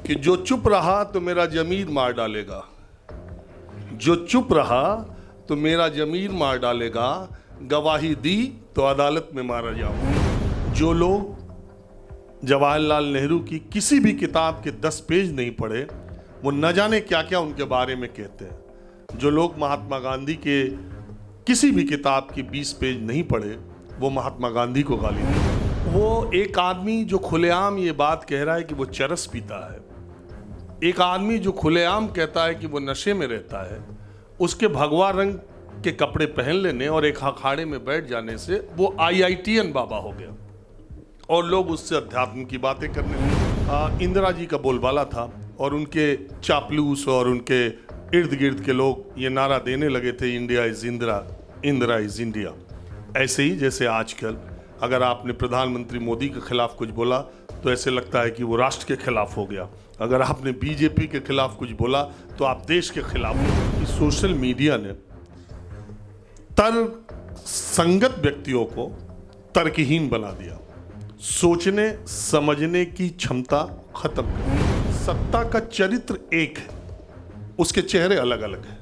कि जो चुप रहा तो मेरा जमीर मार डालेगा, जो चुप रहा तो मेरा जमीर मार डालेगा, गवाही दी तो अदालत में मारा जाऊंगा। जो लोग जवाहरलाल नेहरू की किसी भी किताब के 10 पेज नहीं पढ़े, वो न जाने क्या क्या उनके बारे में कहते हैं। जो लोग महात्मा गांधी के किसी भी किताब की 20 पेज नहीं पढ़े, वो महात्मा गांधी को गाली देते हैं। वो एक आदमी जो खुलेआम ये बात कह रहा है कि वो चरस पीता है, एक आदमी जो खुलेआम कहता है कि वो नशे में रहता है, उसके भगवा रंग के कपड़े पहन लेने और एक अखाड़े में बैठ जाने से वो IITN बाबा हो गया और लोग उससे अध्यात्म की बातें करने लगे। इंदिरा जी का बोलबाला था और उनके चापलूस और उनके इर्द गिर्द के लोग ये नारा देने लगे थे, India is Indira, Indira is India. ऐसे ही जैसे आजकल अगर आपने प्रधानमंत्री मोदी के खिलाफ कुछ बोला तो ऐसे लगता है कि वो राष्ट्र के खिलाफ हो गया, अगर आपने बीजेपी के खिलाफ कुछ बोला तो आप देश के खिलाफ हो। इस सोशल मीडिया ने तर्क संगत व्यक्तियों को तर्कहीन बना दिया, सोचने समझने की क्षमता खत्म कर दी। सत्ता का चरित्र एक है, उसके चेहरे अलग अलग हैं।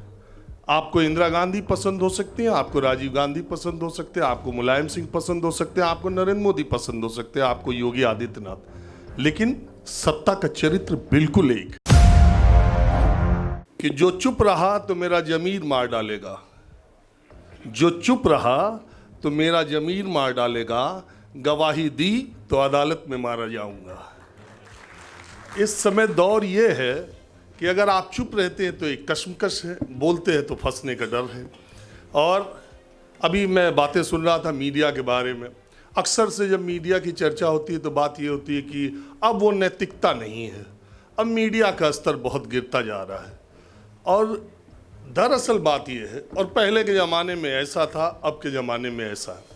आपको इंदिरा गांधी पसंद हो सकती है, आपको राजीव गांधी पसंद हो सकते हैं, आपको मुलायम सिंह पसंद हो सकते हैं, आपको नरेंद्र मोदी पसंद हो सकते हैं, आपको योगी आदित्यनाथ, लेकिन सत्ता का चरित्र बिल्कुल एक। कि जो चुप रहा तो मेरा जमीर मार डालेगा, जो चुप रहा तो मेरा जमीर मार डालेगा, गवाही दी तो अदालत में मारा जाऊंगा। इस समय दौर ये है कि अगर आप चुप रहते हैं तो एक कशमकश है, बोलते हैं तो फंसने का डर है। और अभी मैं बातें सुन रहा था मीडिया के बारे में। अक्सर से जब मीडिया की चर्चा होती है तो बात ये होती है कि अब वो नैतिकता नहीं है, अब मीडिया का स्तर बहुत गिरता जा रहा है। और दरअसल बात ये है, और पहले के ज़माने में ऐसा था, अब के ज़माने में ऐसा है।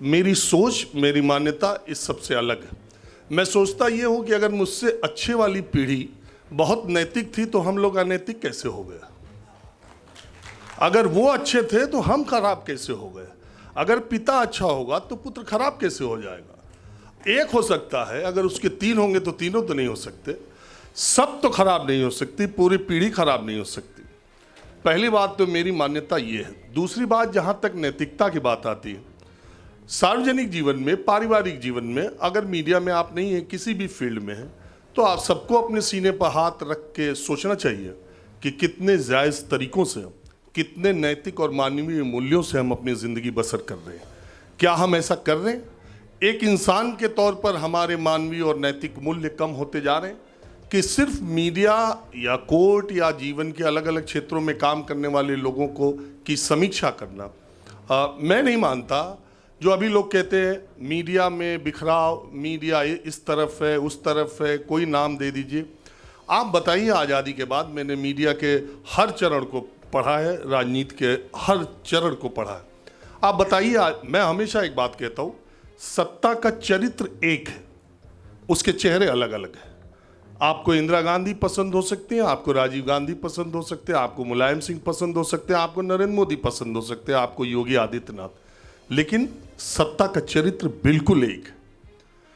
मेरी सोच, मेरी मान्यता इस सबसे अलग है। मैं सोचता ये हूँ कि अगर मुझसे अच्छे वाली पीढ़ी बहुत नैतिक थी तो हम लोग अनैतिक कैसे हो गए? अगर वो अच्छे थे तो हम खराब कैसे हो गए? अगर पिता अच्छा होगा तो पुत्र खराब कैसे हो जाएगा? एक हो सकता है, अगर उसके 3 होंगे तो तीनों तो नहीं हो सकते। सब तो खराब नहीं हो सकती, पूरी पीढ़ी खराब नहीं हो सकती। पहली बात तो मेरी मान्यता ये है। दूसरी बात, जहाँ तक नैतिकता की बात आती है, सार्वजनिक जीवन में, पारिवारिक जीवन में, अगर मीडिया में आप नहीं है, किसी भी फील्ड में है, तो आप सबको अपने सीने पर हाथ रख के सोचना चाहिए कि कितने जायज़ तरीक़ों से, कितने नैतिक और मानवीय मूल्यों से हम अपनी ज़िंदगी बसर कर रहे हैं। क्या हम ऐसा कर रहे हैं? एक इंसान के तौर पर हमारे मानवीय और नैतिक मूल्य कम होते जा रहे हैं कि सिर्फ मीडिया या कोर्ट या जीवन के अलग अलग क्षेत्रों में काम करने वाले लोगों को की समीक्षा करना। मैं नहीं मानता जो अभी लोग कहते हैं मीडिया में बिखराव, मीडिया इस तरफ है, उस तरफ है, कोई नाम दे दीजिए। आप बताइए, आज़ादी के बाद मैंने मीडिया के हर चरण को पढ़ा है, राजनीति के हर चरण को पढ़ा है। आप बताइए, मैं हमेशा एक बात कहता हूँ, सत्ता का चरित्र एक है, उसके चेहरे अलग अलग हैं। आपको इंदिरा गांधी पसंद हो सकती हैं, आपको राजीव गांधी पसंद हो सकते हैं, आपको मुलायम सिंह पसंद हो सकते हैं, आपको नरेंद्र मोदी पसंद हो सकते हैं, आपको योगी आदित्यनाथ, लेकिन सत्ता का चरित्र बिल्कुल एक।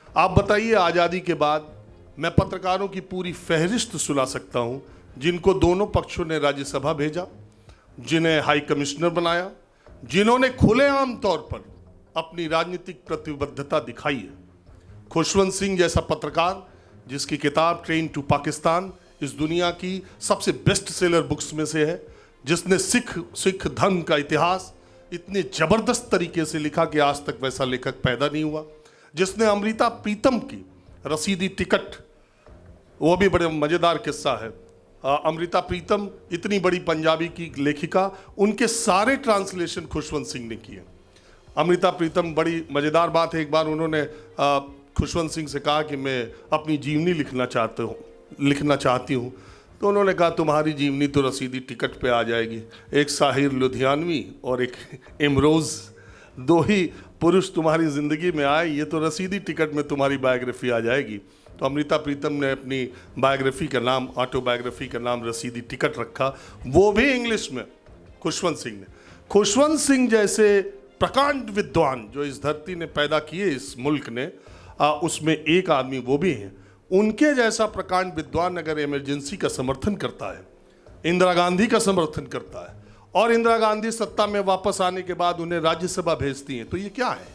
आप बताइए, आज़ादी के बाद मैं पत्रकारों की पूरी फहरिस्त सुना सकता हूं जिनको दोनों पक्षों ने राज्यसभा भेजा, जिन्हें हाई कमिश्नर बनाया, जिन्होंने खुलेआम तौर पर अपनी राजनीतिक प्रतिबद्धता दिखाई है। खुशवंत सिंह जैसा पत्रकार, जिसकी किताब ट्रेन टू पाकिस्तान इस दुनिया की सबसे बेस्ट सेलर बुक्स में से है, जिसने सिख धर्म का इतिहास इतने ज़बरदस्त तरीके से लिखा कि आज तक वैसा लेखक पैदा नहीं हुआ, जिसने अमृता प्रीतम की रसीदी टिकट, वो भी बड़े मज़ेदार किस्सा है। अमृता प्रीतम इतनी बड़ी पंजाबी की लेखिका, उनके सारे ट्रांसलेशन खुशवंत सिंह ने किए। अमृता प्रीतम, बड़ी मज़ेदार बात है, एक बार उन्होंने खुशवंत सिंह से कहा कि मैं अपनी जीवनी लिखना चाहती हूँ, तो उन्होंने कहा तुम्हारी जीवनी तो रसीदी टिकट पे आ जाएगी। एक साहिर लुधियानवी और एक इमरोज़, 2 ही पुरुष तुम्हारी ज़िंदगी में आए, ये तो रसीदी टिकट में तुम्हारी बायोग्राफी आ जाएगी। तो अमृता प्रीतम ने अपनी बायोग्राफी का नाम, ऑटोबायोग्राफी का नाम रसीदी टिकट रखा, वो भी इंग्लिश में, खुशवंत सिंह ने। खुशवंत सिंह जैसे प्रकांड विद्वान जो इस धरती ने पैदा किए, इस मुल्क ने, उसमें एक आदमी वो भी हैं। उनके जैसा प्रकांड विद्वान अगर इमरजेंसी का समर्थन करता है, इंदिरा गांधी का समर्थन करता है, और इंदिरा गांधी सत्ता में वापस आने के बाद उन्हें राज्यसभा भेजती हैं, तो ये क्या है?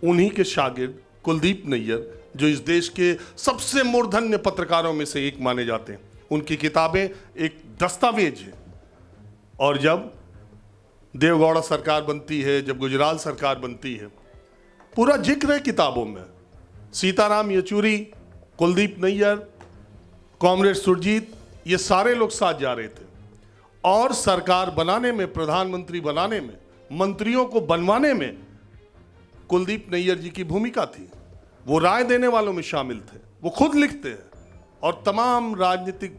उन्हीं के शागिर्द कुलदीप नैयर, जो इस देश के सबसे मूर्धन्य पत्रकारों में से एक माने जाते हैं, उनकी किताबें एक दस्तावेज है। और जब देवगौड़ा सरकार बनती है, जब गुजराल सरकार बनती है, पूरा जिक्र है किताबों में। सीताराम येचुरी, कुलदीप नैयर, कॉमरेड सुरजीत, ये सारे लोग साथ जा रहे थे और सरकार बनाने में, प्रधानमंत्री बनाने में, मंत्रियों को बनवाने में कुलदीप नैयर जी की भूमिका थी। वो राय देने वालों में शामिल थे, वो खुद लिखते हैं। और तमाम राजनीतिक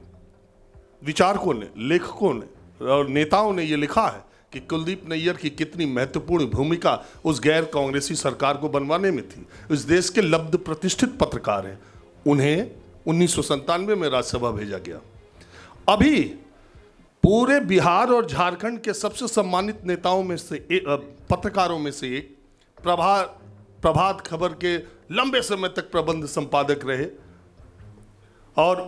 विचारकों ने, लेखकों ने और नेताओं ने ये लिखा है कि कुलदीप नैयर की कितनी महत्वपूर्ण भूमिका उस गैर कांग्रेसी सरकार को बनवाने में थी। इस देश के लब्ध प्रतिष्ठित पत्रकार हैं, उन्हें 1997 में राज्यसभा भेजा गया। अभी पूरे बिहार और झारखंड के सबसे सम्मानित नेताओं में से पत्रकारों में से एक, प्रभात खबर के लंबे समय तक प्रबंध संपादक रहे और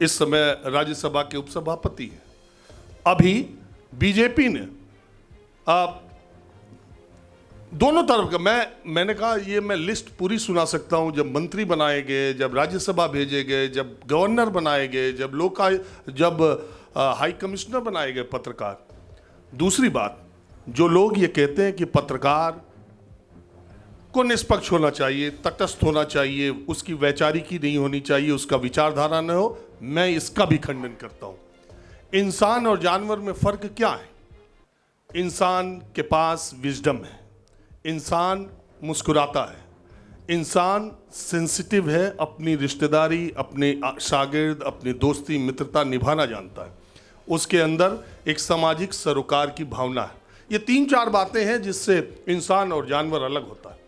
इस समय राज्यसभा के उपसभापति हैं। अभी बीजेपी ने दोनों तरफ का, मैंने कहा ये मैं लिस्ट पूरी सुना सकता हूं। जब मंत्री बनाए गए, जब राज्यसभा भेजे गए, जब गवर्नर बनाए गए, जब हाई कमिश्नर बनाए गए पत्रकार। दूसरी बात, जो लोग ये कहते हैं कि पत्रकार को निष्पक्ष होना चाहिए, तटस्थ होना चाहिए, उसकी वैचारिकी नहीं होनी चाहिए, उसका विचारधारा न हो, मैं इसका भी खंडन करता हूं। इंसान और जानवर में फर्क क्या है? इंसान के पास विजडम है, इंसान मुस्कुराता है, इंसान सेंसिटिव है, अपनी रिश्तेदारी, अपने शागिर्द, अपनी दोस्ती मित्रता निभाना जानता है, उसके अंदर एक सामाजिक सरोकार की भावना है। ये 3-4 बातें हैं जिससे इंसान और जानवर अलग होता है।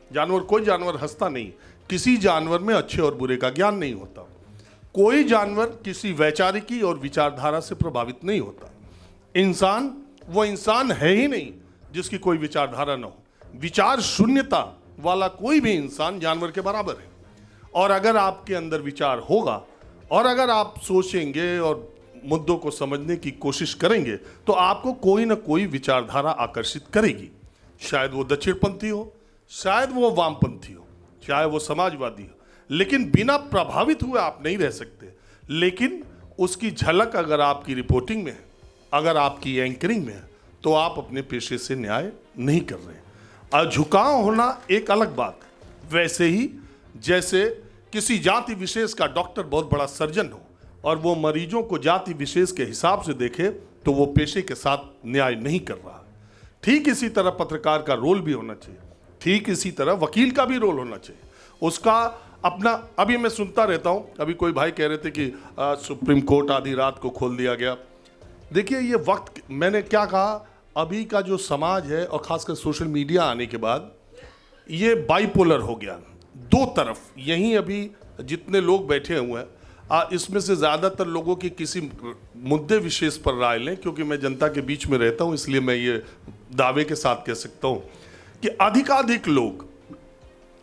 कोई जानवर हंसता नहीं, किसी जानवर में अच्छे और बुरे का ज्ञान नहीं होता, कोई जानवर किसी वैचारिकी और विचारधारा से प्रभावित नहीं होता। इंसान वो इंसान है ही नहीं जिसकी कोई विचारधारा न हो। विचार शून्यता वाला कोई भी इंसान जानवर के बराबर है। और अगर आपके अंदर विचार होगा और अगर आप सोचेंगे और मुद्दों को समझने की कोशिश करेंगे तो आपको कोई ना कोई विचारधारा आकर्षित करेगी। शायद वो दक्षिणपंथी हो, शायद वो वामपंथी हो, चाहे वो समाजवादी हो, लेकिन बिना प्रभावित हुए आप नहीं रह सकते। लेकिन उसकी झलक अगर आपकी रिपोर्टिंग में है, अगर आपकी एंकरिंग में है, तो आप अपने पेशे से न्याय नहीं कर रहे। झुकाव होना एक अलग बात है। वैसे ही जैसे किसी जाति विशेष का डॉक्टर बहुत बड़ा सर्जन हो और वो मरीजों को जाति विशेष के हिसाब से देखे तो वो पेशे के साथ न्याय नहीं कर रहा। ठीक इसी तरह पत्रकार का रोल भी होना चाहिए, ठीक इसी तरह वकील का भी रोल होना चाहिए। उसका अपना, अभी मैं सुनता रहता हूं, अभी कोई भाई कह रहे थे कि सुप्रीम कोर्ट आधी रात को खोल दिया गया। देखिए ये वक्त, मैंने क्या कहा, अभी का जो समाज है और खासकर सोशल मीडिया आने के बाद ये बाइपोलर हो गया, दो तरफ। यहीं अभी जितने लोग बैठे हुए हैं इसमें से ज़्यादातर लोगों की किसी मुद्दे विशेष पर राय लें, क्योंकि मैं जनता के बीच में रहता हूं, इसलिए मैं ये दावे के साथ कह सकता हूं कि अधिकाधिक लोग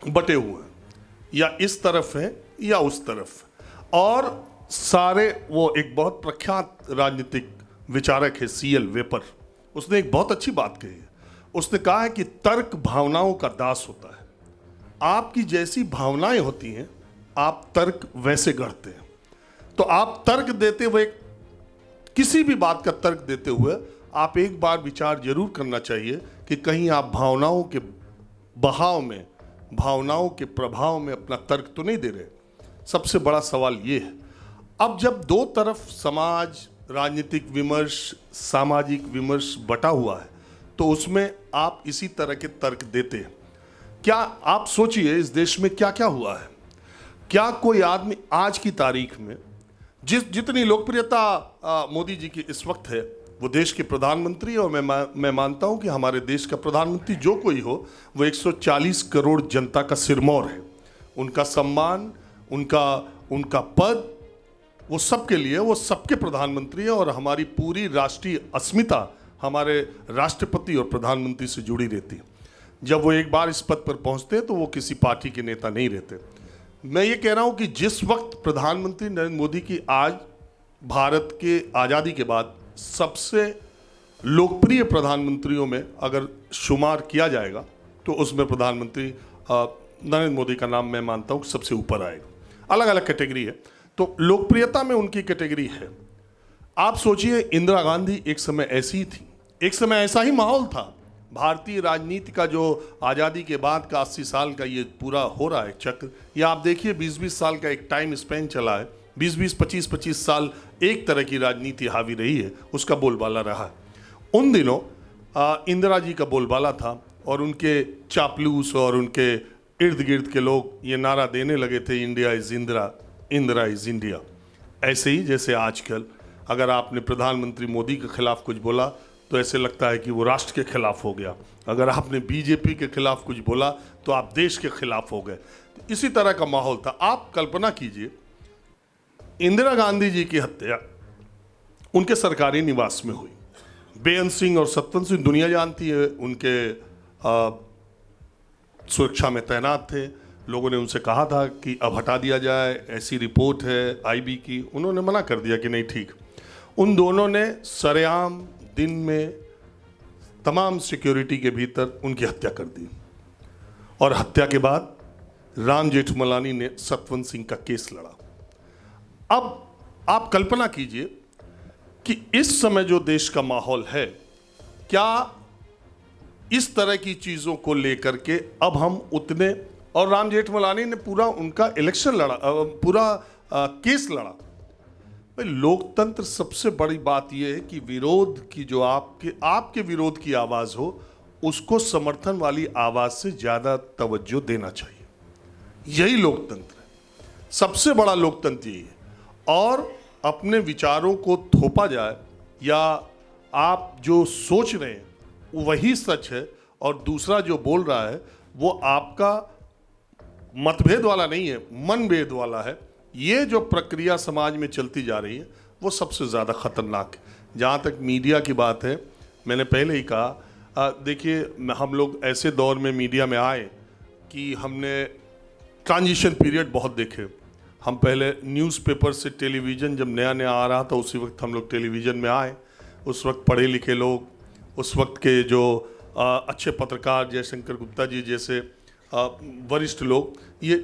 बटे हुए हैं, या इस तरफ हैं या उस तरफ। और सारे, वो एक बहुत प्रख्यात राजनीतिक विचारक है CL वेपर, उसने एक बहुत अच्छी बात कही है। उसने कहा है कि तर्क भावनाओं का दास होता है। आपकी जैसी भावनाएं होती हैं आप तर्क वैसे गढ़ते हैं। तो आप तर्क देते हुए, किसी भी बात का तर्क देते हुए आप एक बार विचार जरूर करना चाहिए कि कहीं आप भावनाओं के बहाव में, भावनाओं के प्रभाव में अपना तर्क तो नहीं दे रहे। सबसे बड़ा सवाल ये है। अब जब दो तरफ समाज, राजनीतिक विमर्श, सामाजिक विमर्श बटा हुआ है तो उसमें आप इसी तरह के तर्क देते हैं। क्या आप सोचिए इस देश में क्या क्या हुआ है। क्या कोई आदमी आज की तारीख में, जितनी लोकप्रियता मोदी जी की इस वक्त है, वो देश के प्रधानमंत्री, और मैं मानता हूं कि हमारे देश का प्रधानमंत्री जो कोई हो वो 140 करोड़ जनता का सिरमौर है। उनका सम्मान, उनका पद, वो सबके लिए, वो सबके प्रधानमंत्री है। और हमारी पूरी राष्ट्रीय अस्मिता हमारे राष्ट्रपति और प्रधानमंत्री से जुड़ी रहती है। जब वो एक बार इस पद पर पहुंचते हैं तो वो किसी पार्टी के नेता नहीं रहते। मैं ये कह रहा हूं कि जिस वक्त प्रधानमंत्री नरेंद्र मोदी की आज भारत के आज़ादी के बाद सबसे लोकप्रिय प्रधानमंत्रियों में अगर शुमार किया जाएगा तो उसमें प्रधानमंत्री नरेंद्र मोदी का नाम मैं मानता हूं सबसे ऊपर आएगा। अलग अलग कैटेगरी है, तो लोकप्रियता में उनकी कैटेगरी है। आप सोचिए, इंदिरा गांधी एक समय ऐसी ही थी, एक समय ऐसा ही माहौल था। भारतीय राजनीति का जो आज़ादी के बाद का 80 साल का ये पूरा हो रहा है चक्र, या आप देखिए 20-20 साल का एक टाइम स्पेन चला है, 20-20 25-25 साल एक तरह की राजनीति हावी रही है, उसका बोलबाला रहा है। उन दिनों इंदिरा जी का बोलबाला था और उनके चापलूस और उनके इर्द गिर्द के लोग ये नारा देने लगे थे, India is Indira, Indira is India. ऐसे ही जैसे आजकल अगर आपने प्रधानमंत्री मोदी के खिलाफ कुछ बोला तो ऐसे लगता है कि वो राष्ट्र के खिलाफ हो गया, अगर आपने बीजेपी के खिलाफ कुछ बोला तो आप देश के खिलाफ हो गए। तो इसी तरह का माहौल था। आप कल्पना कीजिए, इंदिरा गांधी जी की हत्या उनके सरकारी निवास में हुई। बेअंत सिंह और सतवंत सिंह दुनिया जानती है, उनके सुरक्षा में तैनात थे। लोगों ने उनसे कहा था कि अब हटा दिया जाए, ऐसी रिपोर्ट है आईबी की, उन्होंने मना कर दिया कि नहीं ठीक। उन दोनों ने सरेआम दिन में तमाम सिक्योरिटी के भीतर उनकी हत्या कर दी और हत्या के बाद राम जेठमलानी ने सतवंत सिंह का केस लड़ा। अब आप कल्पना कीजिए कि इस समय जो देश का माहौल है, क्या इस तरह की चीज़ों को लेकर के अब हम उतने, और राम जेठमलानी ने पूरा उनका इलेक्शन लड़ा, पूरा केस लड़ा। भाई, लोकतंत्र सबसे बड़ी बात यह है कि विरोध की जो आपके विरोध की आवाज़ हो, उसको समर्थन वाली आवाज़ से ज़्यादा तवज्जो देना चाहिए। यही लोकतंत्र है, सबसे बड़ा लोकतंत्र यही है। और अपने विचारों को थोपा जाए या आप जो सोच रहे हैं वही सच है और दूसरा जो बोल रहा है वो आपका मतभेद वाला नहीं है, मनभेद वाला है। ये जो प्रक्रिया समाज में चलती जा रही है वो सबसे ज़्यादा ख़तरनाक है। जहाँ तक मीडिया की बात है, मैंने पहले ही कहा, देखिए हम लोग ऐसे दौर में मीडिया में आए कि हमने ट्रांजिशन पीरियड बहुत देखे। हम पहले न्यूज़पेपर से टेलीविज़न जब नया नया आ रहा था, उसी वक्त हम लोग टेलीविज़न में आए। उस वक्त पढ़े लिखे लोग, उस वक्त के जो अच्छे पत्रकार जयशंकर गुप्ता जी जैसे वरिष्ठ लोग, ये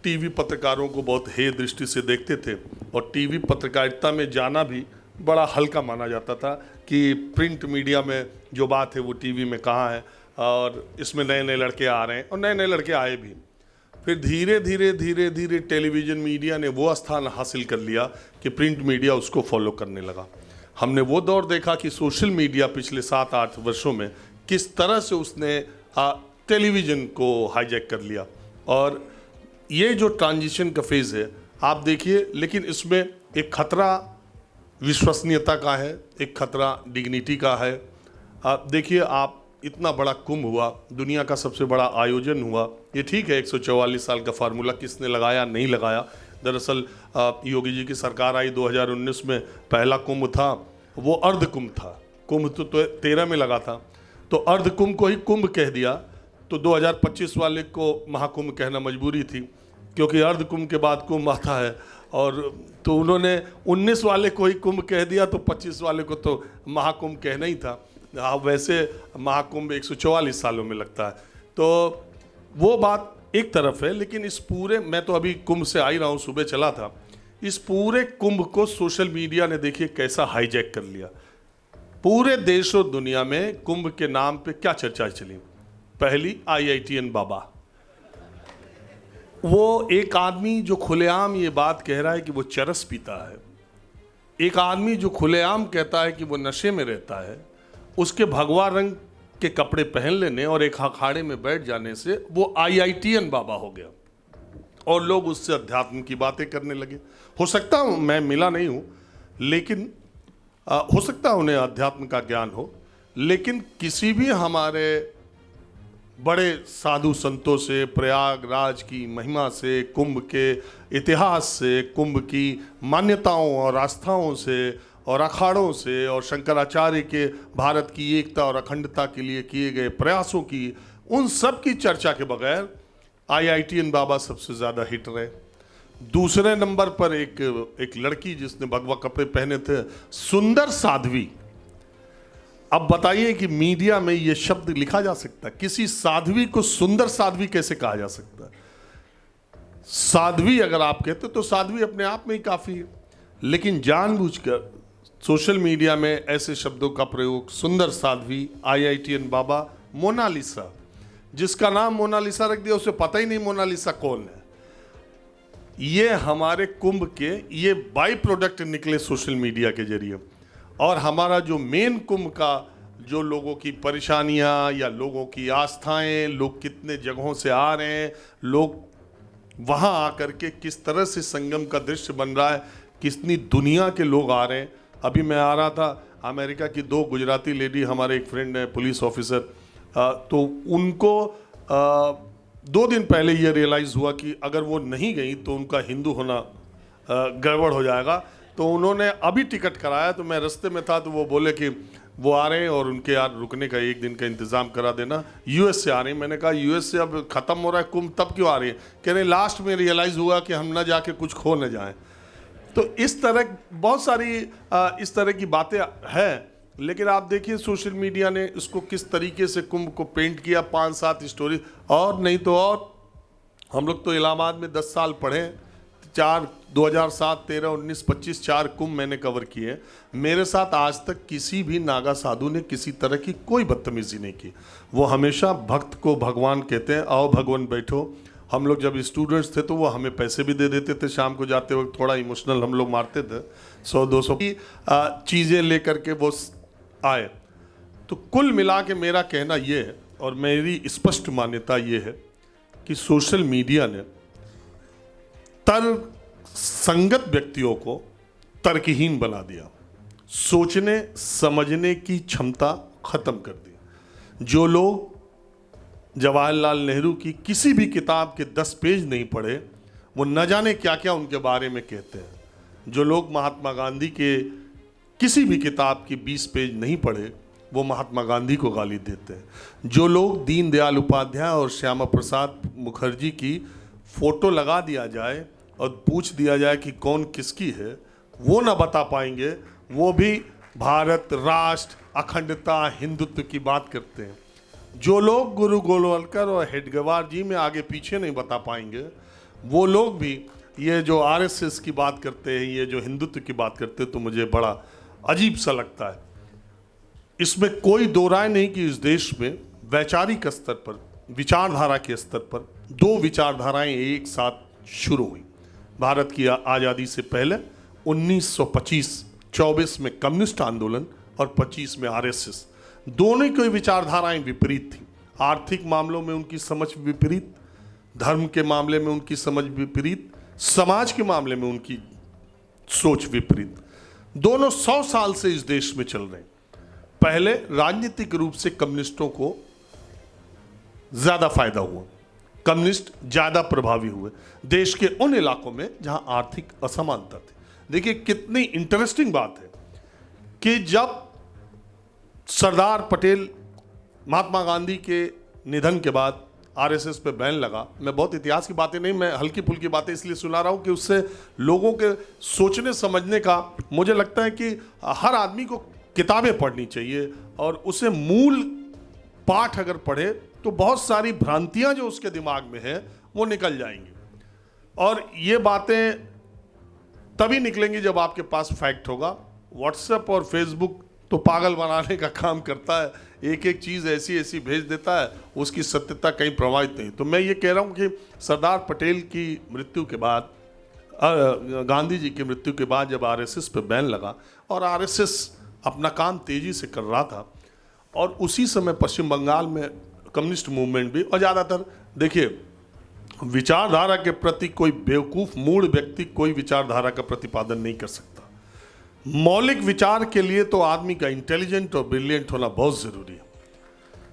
टीवी पत्रकारों को बहुत हेय दृष्टि से देखते थे और टीवी पत्रकारिता में जाना भी बड़ा हल्का माना जाता था कि प्रिंट मीडिया में जो बात है वो टीवी में कहाँ है, और इसमें नए नए लड़के आ रहे हैं, और नए नए लड़के आए भी। फिर धीरे धीरे टेलीविज़न मीडिया ने वो स्थान हासिल कर लिया कि प्रिंट मीडिया उसको फॉलो करने लगा। हमने वो दौर देखा कि सोशल मीडिया पिछले 7-8 वर्षों में किस तरह से उसने टेलीविज़न को हाईजैक कर लिया। और ये जो ट्रांजिशन का फेज़ है आप देखिए, लेकिन इसमें एक खतरा विश्वसनीयता का है, एक खतरा डिग्निटी का है। आप देखिए, आप इतना बड़ा कुंभ हुआ, दुनिया का सबसे बड़ा आयोजन हुआ, ये ठीक है 144 साल का फार्मूला किसने लगाया नहीं लगाया। दरअसल योगी जी की सरकार आई 2019 में, पहला कुंभ था वो अर्ध कुंभ था, कुंभ तो 13 में लगा था, तो अर्ध कुंभ को ही कुंभ कह दिया, तो 2025 वाले को महाकुंभ कहना मजबूरी थी, क्योंकि अर्ध कुंभ के बाद कुंभ आता है। और तो उन्होंने 19 वाले को ही कुंभ कह दिया, तो 25 वाले को तो महाकुंभ कहना ही था। वैसे महाकुंभ 144 सालों में लगता है, तो वो बात एक तरफ है। लेकिन इस पूरे, मैं तो अभी कुंभ से आ ही रहा हूँ, सुबह चला था, इस पूरे कुंभ को सोशल मीडिया ने देखिए कैसा हाईजैक कर लिया। पूरे देश और दुनिया में कुंभ के नाम पे क्या चर्चा चली। पहली, IITN बाबा, वो एक आदमी जो खुलेआम ये बात कह रहा है कि वो चरस पीता है, एक आदमी जो खुलेआम कहता है कि वो नशे में रहता है, उसके भगवा रंग के कपड़े पहन लेने और एक अखाड़े में बैठ जाने से वो IITN बाबा हो गया और लोग उससे अध्यात्म की बातें करने लगे। हो सकता हूँ, मैं मिला नहीं हूँ, लेकिन हो सकता है उन्हें अध्यात्म का ज्ञान हो, लेकिन किसी भी हमारे बड़े साधु संतों से, प्रयागराज की महिमा से, कुंभ के इतिहास से, कुंभ की मान्यताओं और आस्थाओं से और अखाड़ों से और शंकराचार्य के भारत की एकता और अखंडता के लिए किए गए प्रयासों की, उन सब की चर्चा के बगैर IITN बाबा सबसे ज़्यादा हिट रहे। दूसरे नंबर पर एक लड़की जिसने भगवा कपड़े पहने थे, सुंदर साध्वी। अब बताइए कि मीडिया में ये शब्द लिखा जा सकता है? किसी साध्वी को सुंदर साध्वी कैसे कहा जा सकता है? साध्वी अगर आप कहते तो साध्वी अपने आप में ही काफ़ी है, लेकिन जानबूझकर सोशल मीडिया में ऐसे शब्दों का प्रयोग, सुंदर साध्वी, IITN बाबा, मोनालिसा, जिसका नाम मोनालिसा रख दिया उसे पता ही नहीं मोनालिसा कौन है। ये हमारे कुंभ के ये बाई प्रोडक्ट निकले सोशल मीडिया के जरिए। और हमारा जो मेन कुंभ का जो लोगों की परेशानियां या लोगों की आस्थाएं, लोग कितने जगहों से आ रहे हैं, लोग वहां आकर के किस तरह से संगम का दृश्य बन रहा है, कितनी दुनिया के लोग आ रहे हैं। अभी मैं आ रहा था, अमेरिका की 2 गुजराती लेडी, हमारे एक फ्रेंड है पुलिस ऑफिसर, तो उनको 2 दिन पहले ये रियलाइज़ हुआ कि अगर वो नहीं गई तो उनका हिंदू होना गड़बड़ हो जाएगा। तो उन्होंने अभी टिकट कराया, तो मैं रास्ते में था तो वो बोले कि वो आ रहे हैं और उनके यार रुकने का 1 दिन का इंतज़ाम करा देना, US से आ रहे हैं। मैंने कहा US से अब ख़त्म हो रहा है कुंभ, तब क्यों आ रही है? कह रहे लास्ट में रियलाइज़ हुआ कि हम ना जाके कुछ खो न जाएं। तो इस तरह बहुत सारी इस तरह की बातें हैं, लेकिन आप देखिए सोशल मीडिया ने इसको किस तरीके से कुंभ को पेंट किया, 5-7 स्टोरी और नहीं तो और। हम लोग तो इलाहाबाद में 10 साल पढ़े, 2007, 13, 19, 25 4 कुंभ मैंने कवर किए। मेरे साथ आज तक किसी भी नागा साधु ने किसी तरह की कोई बदतमीजी नहीं की। वो हमेशा भक्त को भगवान कहते हैं, आओ भगवान बैठो। हम लोग जब स्टूडेंट्स थे तो वो हमें पैसे भी दे देते थे, शाम को जाते वक्त थोड़ा इमोशनल हम लोग मारते थे, 100-200 की चीज़ें लेकर के वो आए। तो कुल मिला के मेरा कहना ये है और मेरी स्पष्ट मान्यता ये है कि सोशल मीडिया ने तर्क संगत व्यक्तियों को तर्कहीन बना दिया, सोचने समझने की क्षमता खत्म कर दी। जो लोग जवाहरलाल नेहरू की किसी भी किताब के 10 पेज नहीं पढ़े, वो न जाने क्या क्या उनके बारे में कहते हैं। जो लोग महात्मा गांधी के किसी भी किताब की 20 पेज नहीं पढ़े, वो महात्मा गांधी को गाली देते हैं। जो लोग दीनदयाल उपाध्याय और श्यामा प्रसाद मुखर्जी की फोटो लगा दिया जाए और पूछ दिया जाए कि कौन किसकी है, वो ना बता पाएंगे, वो भी भारत, राष्ट्र, अखंडता, हिंदुत्व की बात करते हैं। जो लोग गुरु गोलवलकर और हेडगेवार जी में आगे पीछे नहीं बता पाएंगे, वो लोग भी ये जो RSS की बात करते हैं, ये जो हिंदुत्व की बात करते हैं, तो मुझे बड़ा अजीब सा लगता है। इसमें कोई दो राय नहीं कि इस देश में वैचारिक स्तर पर, विचारधारा के स्तर पर 2 विचारधाराएं एक साथ शुरू हुई। भारत की आज़ादी से पहले 1925-24 में कम्युनिस्ट आंदोलन और 25 में RSS, दोनों की विचारधाराएं विपरीत थी। आर्थिक मामलों में उनकी समझ विपरीत, धर्म के मामले में उनकी समझ विपरीत, समाज के मामले में उनकी सोच विपरीत। दोनों 100 साल से इस देश में चल रहे हैं। पहले राजनीतिक रूप से कम्युनिस्टों को ज्यादा फायदा हुआ, कम्युनिस्ट ज्यादा प्रभावी हुए देश के उन इलाकों में जहां आर्थिक असमानता थी। देखिए कितनी इंटरेस्टिंग बात है कि जब सरदार पटेल, महात्मा गांधी के निधन के बाद RSS पे बैन लगा, मैं बहुत इतिहास की बातें नहीं, मैं हल्की फुल्की बातें इसलिए सुना रहा हूं कि उससे लोगों के सोचने समझने का, मुझे लगता है कि हर आदमी को किताबें पढ़नी चाहिए और उसे मूल पाठ अगर पढ़े तो बहुत सारी भ्रांतियां जो उसके दिमाग में है वो निकल जाएंगी। और ये बातें तभी निकलेंगी जब आपके पास फैक्ट होगा। व्हाट्सएप और फेसबुक तो पागल बनाने का काम करता है, एक एक चीज़ ऐसी ऐसी भेज देता है, उसकी सत्यता कहीं प्रमाणित नहीं। तो मैं ये कह रहा हूँ कि सरदार पटेल की मृत्यु के बाद, गांधी जी की मृत्यु के बाद जब RSS पे बैन लगा और RSS अपना काम तेजी से कर रहा था, और उसी समय पश्चिम बंगाल में कम्युनिस्ट मूवमेंट भी, और ज़्यादातर देखिए विचारधारा के प्रति कोई बेवकूफ़ मूढ़ व्यक्ति कोई विचारधारा का प्रतिपादन नहीं कर सकता। मौलिक विचार के लिए तो आदमी का इंटेलिजेंट और ब्रिलियंट होना बहुत ज़रूरी है।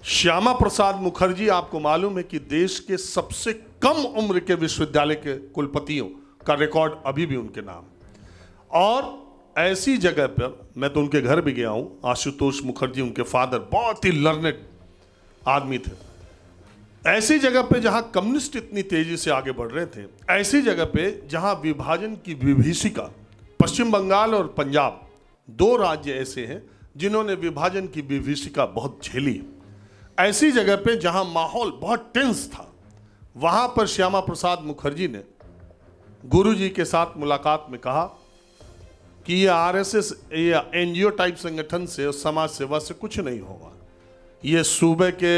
श्यामा प्रसाद मुखर्जी, आपको मालूम है कि देश के सबसे कम उम्र के विश्वविद्यालय के कुलपतियों का रिकॉर्ड अभी भी उनके नाम। और ऐसी जगह पर मैं तो उनके घर भी गया हूं, आशुतोष मुखर्जी उनके फादर बहुत ही लर्नेड आदमी थे। ऐसी जगह पे जहां कम्युनिस्ट इतनी तेजी से आगे बढ़ रहे थे, ऐसी जगह पे जहां विभाजन की विभीषिका, पश्चिम बंगाल और पंजाब 2 राज्य ऐसे हैं जिन्होंने विभाजन की विभीषिका बहुत झेली। ऐसी जगह पे जहां माहौल बहुत टेंस था, वहां पर श्यामा प्रसाद मुखर्जी ने गुरुजी के साथ मुलाकात में कहा कि ये आरएसएस या एनजीओ टाइप संगठन से और समाज सेवा से कुछ नहीं होगा, ये सूबे के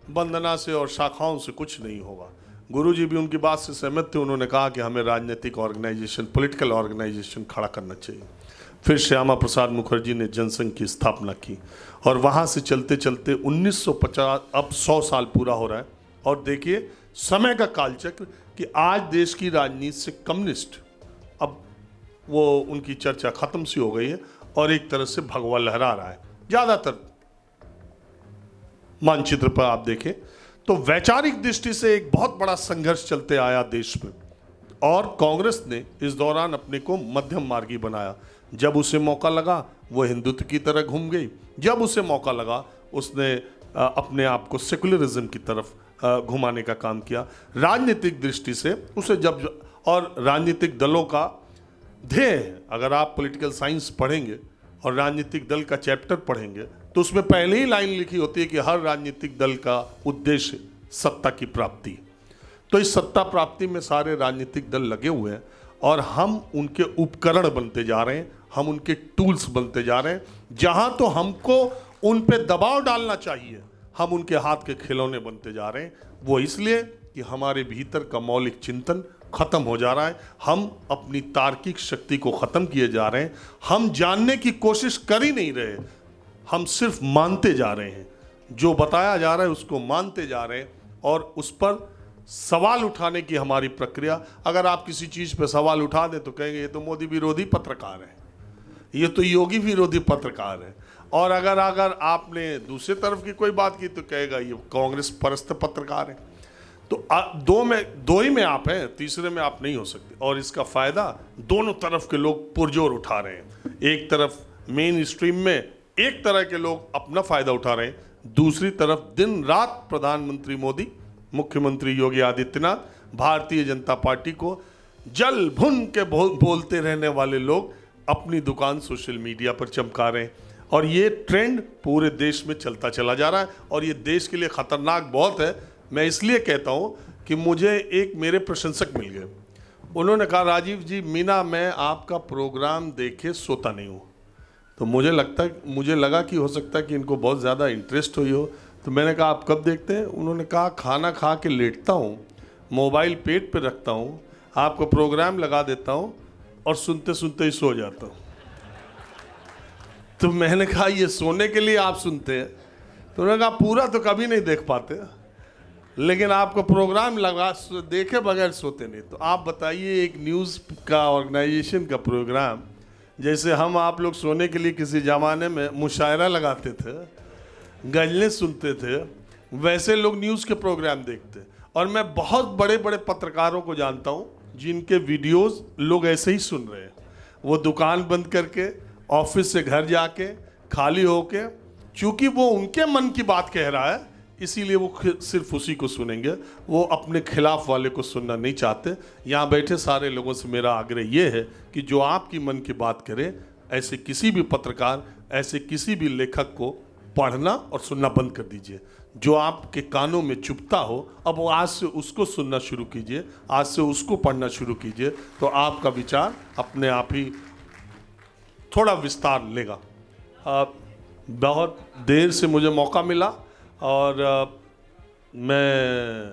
वंदना से और शाखाओं से कुछ नहीं होगा। गुरुजी भी उनकी बात से सहमत थे। उन्होंने कहा कि हमें राजनीतिक ऑर्गेनाइजेशन, पॉलिटिकल ऑर्गेनाइजेशन खड़ा करना चाहिए। फिर श्यामा प्रसाद मुखर्जी ने जनसंघ की स्थापना की और वहाँ से चलते चलते 1950, अब 100 साल पूरा हो रहा है। और देखिए समय का कालचक्र कि आज देश की राजनीति से कम्युनिस्ट, अब वो उनकी चर्चा खत्म सी हो गई है और एक तरह से भगवा लहरा रहा है। ज़्यादातर मानचित्र पर आप देखें तो वैचारिक दृष्टि से एक बहुत बड़ा संघर्ष चलते आया देश में, और कांग्रेस ने इस दौरान अपने को मध्यम मार्गी बनाया। जब उसे मौका लगा वो हिंदुत्व की तरह घूम गई, जब उसे मौका लगा उसने अपने आप को सेकुलरिज्म की तरफ घुमाने का काम किया। राजनीतिक दृष्टि से उसे और राजनीतिक दलों का ध्येय, अगर आप पॉलिटिकल साइंस पढ़ेंगे और राजनीतिक दल का चैप्टर पढ़ेंगे तो उसमें पहले ही लाइन लिखी होती है कि हर राजनीतिक दल का उद्देश्य सत्ता की प्राप्ति। तो इस सत्ता प्राप्ति में सारे राजनीतिक दल लगे हुए हैं और हम उनके उपकरण बनते जा रहे हैं, हम उनके टूल्स बनते जा रहे हैं। जहां तो हमको उन पे दबाव डालना चाहिए, हम उनके हाथ के खिलौने बनते जा रहे हैं। वो इसलिए कि हमारे भीतर का मौलिक चिंतन खत्म हो जा रहा है, हम अपनी तार्किक शक्ति को खत्म किए जा रहे हैं, हम जानने की कोशिश कर ही नहीं रहे, हम सिर्फ मानते जा रहे हैं। जो बताया जा रहा है उसको मानते जा रहे हैं और उस पर सवाल उठाने की हमारी प्रक्रिया। अगर आप किसी चीज़ पर सवाल उठा दें तो कहेंगे ये तो मोदी विरोधी पत्रकार है, ये तो योगी विरोधी पत्रकार है। और अगर आपने दूसरे तरफ की कोई बात की तो कहेगा ये कांग्रेस परस्त पत्रकार है। तो दो ही में आप हैं, तीसरे में आप नहीं हो सकते। और इसका फ़ायदा दोनों तरफ के लोग पुरजोर उठा रहे हैं। एक तरफ मेन स्ट्रीम में एक तरह के लोग अपना फ़ायदा उठा रहे हैं, दूसरी तरफ दिन रात प्रधानमंत्री मोदी, मुख्यमंत्री योगी आदित्यनाथ, भारतीय जनता पार्टी को जल भुन के बोलते रहने वाले लोग अपनी दुकान सोशल मीडिया पर चमका रहे हैं। और ये ट्रेंड पूरे देश में चलता चला जा रहा है और ये देश के लिए ख़तरनाक बहुत है। मैं इसलिए कहता हूँ कि मुझे एक मेरे प्रशंसक मिल गए, उन्होंने कहा राजीव जी मीना मैं आपका प्रोग्राम देखे सोता नहीं हूँ। तो मुझे लगा कि हो सकता है कि इनको बहुत ज़्यादा इंटरेस्ट हुई हो। तो मैंने कहा आप कब देखते हैं? उन्होंने कहा खाना खा के लेटता हूँ, मोबाइल पेट पे रखता हूँ, आपको प्रोग्राम लगा देता हूँ और सुनते सुनते ही सो जाता हूँ। तो मैंने कहा ये सोने के लिए आप सुनते हैं? तो उन्होंने कहा पूरा तो कभी नहीं देख पाते, लेकिन आपको प्रोग्राम लगा देखे बगैर सोते नहीं। तो आप बताइए एक न्यूज़ का ऑर्गेनाइजेशन का प्रोग्राम, जैसे हम आप लोग सोने के लिए किसी ज़माने में मुशायरा लगाते थे, गज़लें सुनते थे, वैसे लोग न्यूज़ के प्रोग्राम देखते। और मैं बहुत बड़े बड़े पत्रकारों को जानता हूँ जिनके वीडियोस लोग ऐसे ही सुन रहे हैं। वो दुकान बंद करके, ऑफिस से घर जाके, खाली होके, चूँकि वो उनके मन की बात कह रहा है इसीलिए वो सिर्फ उसी को सुनेंगे, वो अपने खिलाफ वाले को सुनना नहीं चाहते। यहाँ बैठे सारे लोगों से मेरा आग्रह ये है कि जो आपकी मन की बात करे, ऐसे किसी भी पत्रकार, ऐसे किसी भी लेखक को पढ़ना और सुनना बंद कर दीजिए। जो आपके कानों में चुभता हो, अब वो आज से उसको सुनना शुरू कीजिए, आज से उसको पढ़ना शुरू कीजिए, तो आपका विचार अपने आप ही थोड़ा विस्तार लेगा। बहुत देर से मुझे मौका मिला और मैं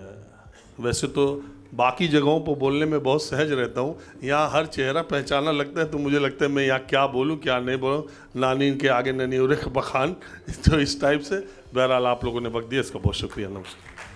वैसे तो बाकी जगहों पर बोलने में बहुत सहज रहता हूँ, यहाँ हर चेहरा पहचाना लगता है तो मुझे लगता है मैं यहाँ क्या बोलूँ क्या नहीं बोलूँ, नानी के आगे ननी उरे बखान, तो इस टाइप से। बहरहाल आप लोगों ने वक्त दिया, इसका बहुत शुक्रिया। नमस्कार।